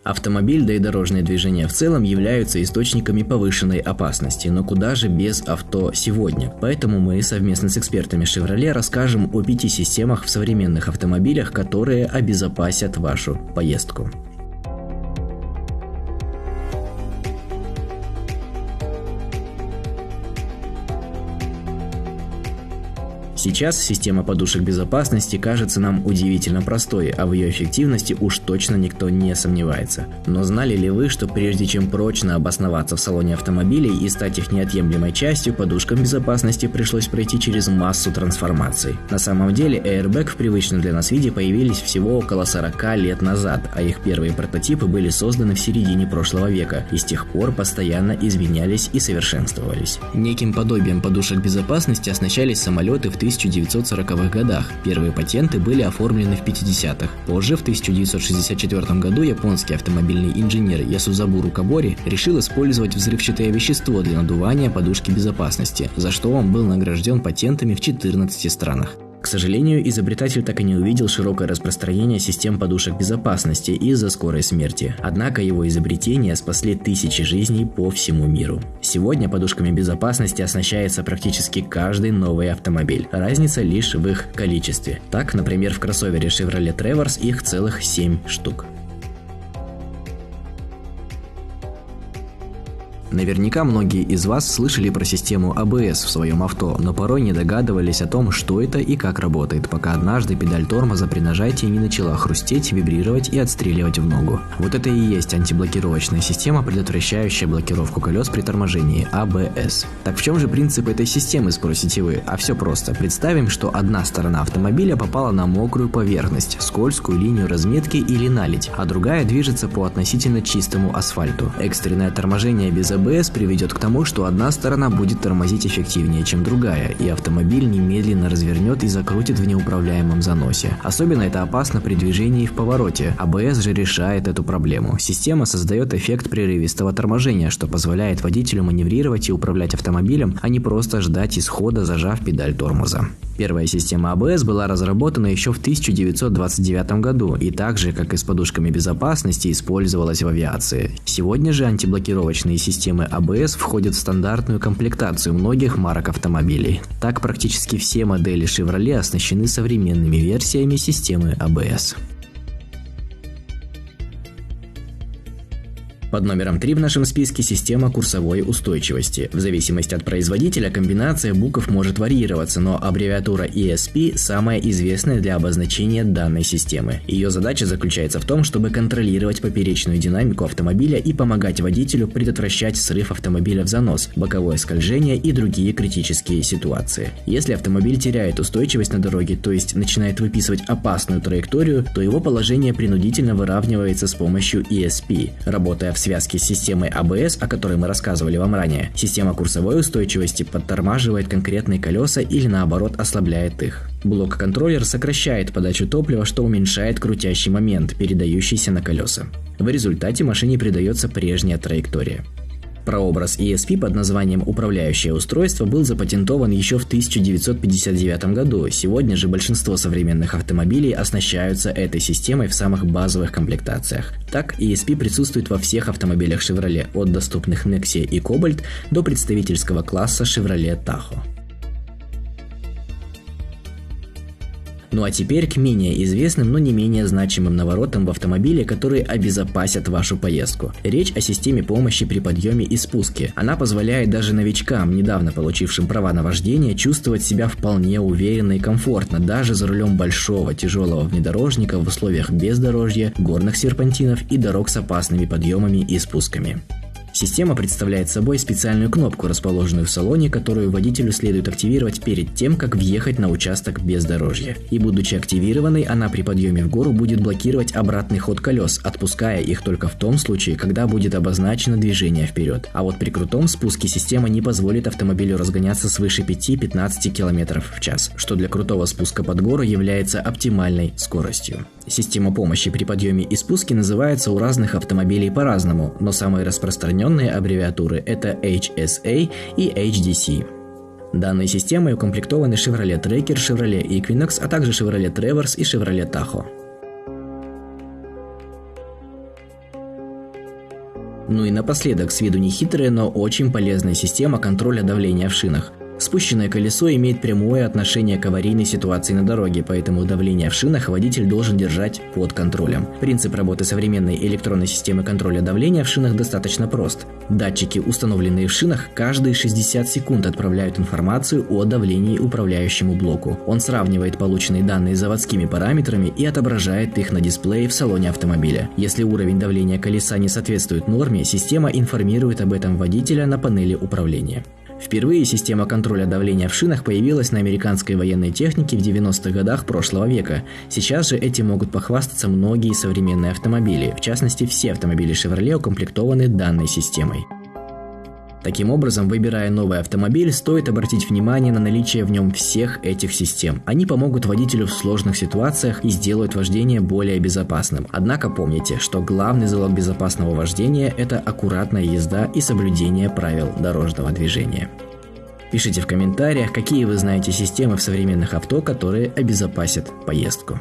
Автомобиль, да и дорожное движение в целом являются источниками повышенной опасности, но куда же без авто сегодня? Поэтому мы совместно с экспертами Chevrolet расскажем о 5 системах в современных автомобилях, которые обезопасят вашу поездку. Сейчас система подушек безопасности кажется нам удивительно простой, а в ее эффективности уж точно никто не сомневается. Но знали ли вы, что прежде чем прочно обосноваться в салоне автомобилей и стать их неотъемлемой частью, подушкам безопасности пришлось пройти через массу трансформаций? На самом деле Airbag в привычном для нас виде появились всего около 40 лет назад, а их первые прототипы были созданы в середине прошлого века и с тех пор постоянно изменялись и совершенствовались. Неким подобием подушек безопасности оснащались самолеты в 1940-х годах. Первые патенты были оформлены в 50-х. Позже, в 1964 году, японский автомобильный инженер Ясузабуру Кабори решил использовать взрывчатое вещество для надувания подушки безопасности, за что он был награжден патентами в 14 странах. К сожалению, изобретатель так и не увидел широкое распространение систем подушек безопасности из-за скорой смерти. Однако его изобретения спасли тысячи жизней по всему миру. Сегодня подушками безопасности оснащается практически каждый новый автомобиль. Разница лишь в их количестве. Так, например, в кроссовере Chevrolet Traverse их целых 7 штук. Наверняка многие из вас слышали про систему ABS в своем авто, но порой не догадывались о том, что это и как работает, пока однажды педаль тормоза при нажатии не начала хрустеть, вибрировать и отстреливать в ногу. Вот это и есть антиблокировочная система, предотвращающая блокировку колес при торможении – ABS. Так в чем же принцип этой системы, спросите вы? А все просто. Представим, что одна сторона автомобиля попала на мокрую поверхность, скользкую линию разметки или наледь, а другая движется по относительно чистому асфальту. Экстренное торможение без ABS приведет к тому, что одна сторона будет тормозить эффективнее, чем другая, и автомобиль немедленно развернет и закрутит в неуправляемом заносе. Особенно это опасно при движении в повороте. ABS же решает эту проблему. Система создает эффект прерывистого торможения, что позволяет водителю маневрировать и управлять автомобилем, а не просто ждать исхода, зажав педаль тормоза. Первая система ABS была разработана еще в 1929 году и так же, как и с подушками безопасности, использовалась в авиации. Сегодня же антиблокировочные системы ABS входят в стандартную комплектацию многих марок автомобилей. Так практически все модели Chevrolet оснащены современными версиями системы ABS. Под номером 3 в нашем списке система курсовой устойчивости. В зависимости от производителя комбинация букв может варьироваться, но аббревиатура ESP самая известная для обозначения данной системы. Ее задача заключается в том, чтобы контролировать поперечную динамику автомобиля и помогать водителю предотвращать срыв автомобиля в занос, боковое скольжение и другие критические ситуации. Если автомобиль теряет устойчивость на дороге, то есть начинает выписывать опасную траекторию, то его положение принудительно выравнивается с помощью ESP. Работая в связке с системой ABS, о которой мы рассказывали вам ранее, система курсовой устойчивости подтормаживает конкретные колеса или наоборот ослабляет их. Блок-контроллер сокращает подачу топлива, что уменьшает крутящий момент, передающийся на колеса. В результате машине придается прежняя траектория. Прообраз ESP под названием «Управляющее устройство» был запатентован еще в 1959 году. Сегодня же большинство современных автомобилей оснащаются этой системой в самых базовых комплектациях. Так, ESP присутствует во всех автомобилях Chevrolet, от доступных Nexia и Cobalt до представительского класса Chevrolet Tahoe. Ну а теперь к менее известным, но не менее значимым наворотам в автомобиле, которые обезопасят вашу поездку. Речь о системе помощи при подъеме и спуске. Она позволяет даже новичкам, недавно получившим права на вождение, чувствовать себя вполне уверенно и комфортно, даже за рулем большого тяжелого внедорожника в условиях бездорожья, горных серпантинов и дорог с опасными подъемами и спусками. Система представляет собой специальную кнопку, расположенную в салоне, которую водителю следует активировать перед тем, как въехать на участок бездорожья. И будучи активированной, она при подъеме в гору будет блокировать обратный ход колес, отпуская их только в том случае, когда будет обозначено движение вперед. А вот при крутом спуске система не позволит автомобилю разгоняться свыше 5-15 км в час, что для крутого спуска под гору является оптимальной скоростью. Система помощи при подъеме и спуске называется у разных автомобилей по-разному, но самые распространенные аббревиатуры – это HSA и HDC. Данной системой укомплектованы Chevrolet Tracker, Chevrolet Equinox, а также Chevrolet Traverse и Chevrolet Tahoe. Ну и напоследок, с виду нехитрая, но очень полезная система контроля давления в шинах. Спущенное колесо имеет прямое отношение к аварийной ситуации на дороге, поэтому давление в шинах водитель должен держать под контролем. Принцип работы современной электронной системы контроля давления в шинах достаточно прост. Датчики, установленные в шинах, каждые 60 секунд отправляют информацию о давлении управляющему блоку. Он сравнивает полученные данные с заводскими параметрами и отображает их на дисплее в салоне автомобиля. Если уровень давления колеса не соответствует норме, система информирует об этом водителя на панели управления. Впервые система контроля давления в шинах появилась на американской военной технике в 90-х годах прошлого века. Сейчас же этим могут похвастаться многие современные автомобили, в частности, все автомобили Chevrolet укомплектованы данной системой. Таким образом, выбирая новый автомобиль, стоит обратить внимание на наличие в нем всех этих систем. Они помогут водителю в сложных ситуациях и сделают вождение более безопасным. Однако помните, что главный залог безопасного вождения – это аккуратная езда и соблюдение правил дорожного движения. Пишите в комментариях, какие вы знаете системы в современных авто, которые обезопасят поездку.